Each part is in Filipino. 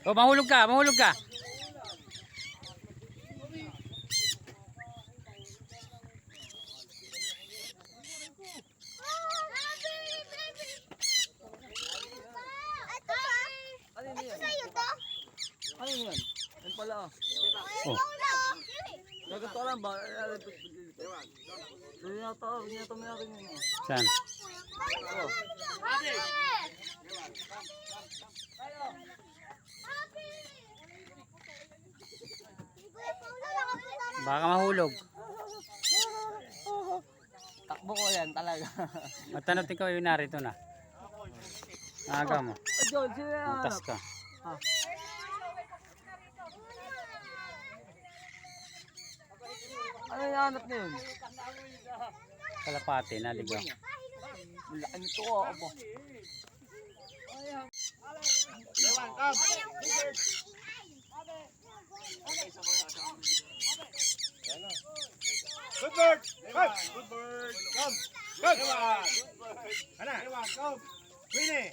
Oh, mahulog ka, mahulog ka. Ano yan? Yan pala. Oh. Nagkataon lang ba? Hindi na ito mayroon yun. Saan? Oh. Baka mahulog. Takbo ko yan talaga. Matanap ikaw yung narito na. Aga mo. John, sino yan? Utas ka. Ano yung hanap na yun? Kalapate, naligaw. Laki nito ko. Abo. Good bird! Good bird! Come! Good! Come! Winnie!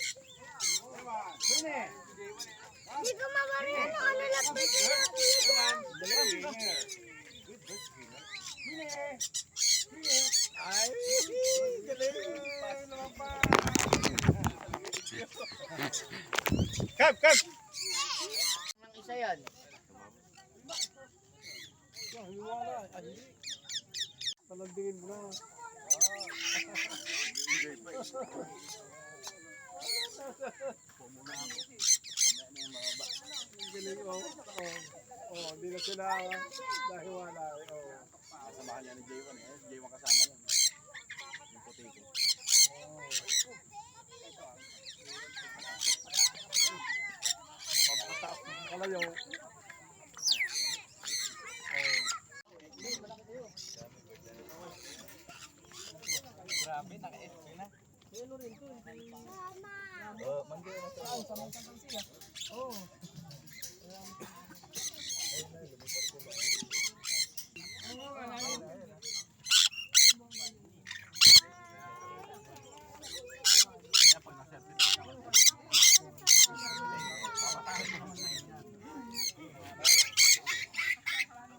Winnie! Hindi ko mabarin ano lapit na Ay! Galing! Naman pa! Come! Come! Ang isa yan. Talandingin mo na. Galing, oh. Oh, hindi na sila dahil wala. Oh. Kasamahan niya ni J1 eh. J1 kasama nun. Yung puti ko. Pagkataas ng kalayaw. Grabe, naka-SP na. Mandi na ito.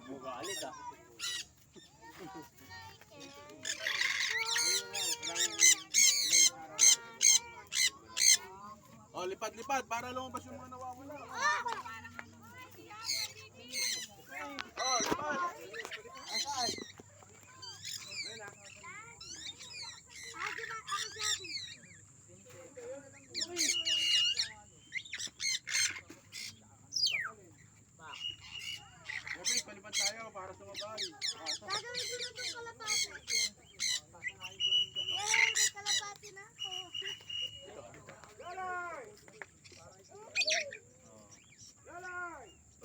Bugalit ah. Oh, lipad-lipad para lumabas yung mga nawawala. Oh, lipad. Asay. Okay, palipad tayo para sumabay. Gagawin ko na itong kalapati. May kalapati na ako.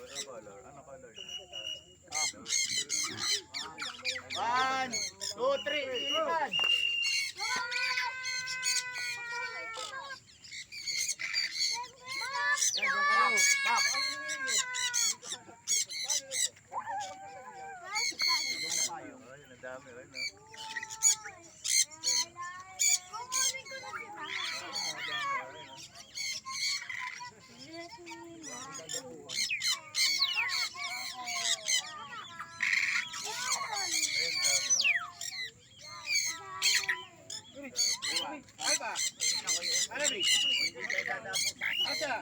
Ano color? Ano color? 1, 2, 3, ilipad. Bak. Ayun, ang dami rin, no? Kukunin ko na sila. Ay ba? Ano ba? Asa?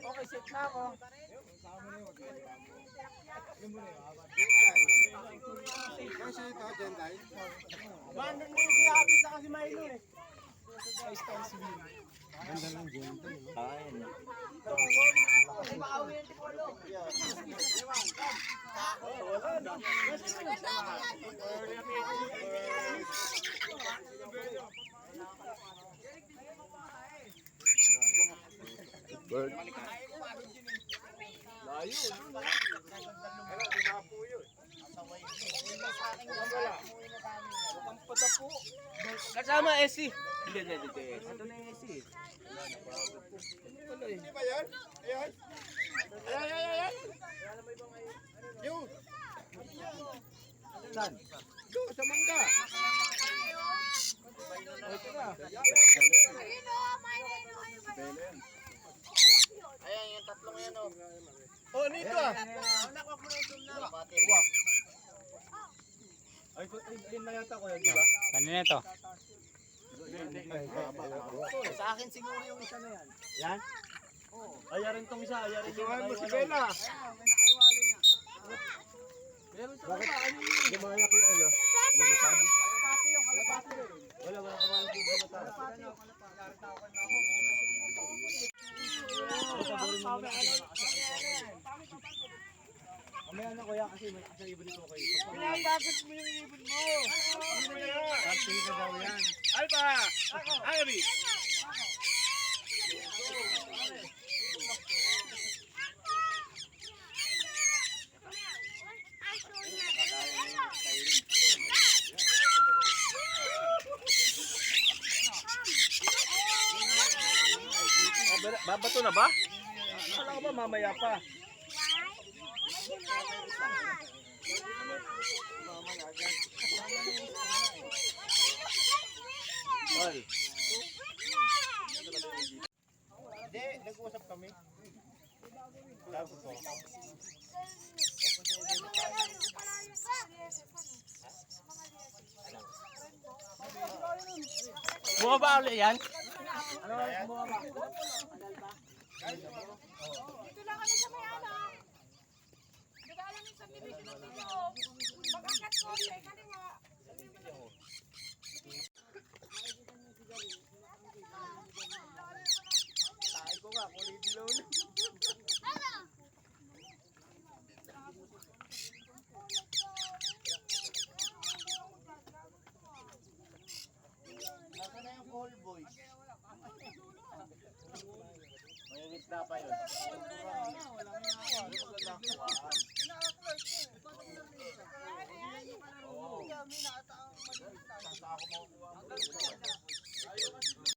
Okay, set na ako. Kasi ito, Jenday. Bandon mo yung sinabi sa kasi Milo eh. Ganda ng Jenday. Ayun. Ay, makawin yung tipolo. Bird. Layo, yun. Ano, di ba po yun? Sa akin lang. padapo. Kasama SC. Hindi. Ito na yung SC. Hindi ba yan? Ayan. Ayan. Yun. Saan? Doon, sa mangga. Ito na. Ayun o, ayun. Ayan, yung tatlong yan o. Oh, nito ah. Ay, yun na yata ko yan, di ba? Kanina ito. Sa akin siguro yung isa na yan. Yan? Ayarin tong isa, ayarin Tuhan mo si Bella. Meron sa baba, ano yun? Gumaya ko yung ano. Lilipad. Wala kumain dito sa mataas. Mamaya na kuya kasi may sa ibon ito kayo. Bakit mo yung ibon mo? Ano na yan? Kasi ka daw yan. Alba! Agri! Babato na ba? Akala ko ba mamaya pa? Hoy. Hindi, nag-uusap kami. Tapos po. Bumaba ulit yan? Ano yan? Dito lang kami sa may ano. Diba alam yung subdivision ng video? Pagkakat ko, kaliwa. Tayo ko nga, kulay dilaw na. Nasaan na yung call boys? May isda pa yun. Saan ako makukuha?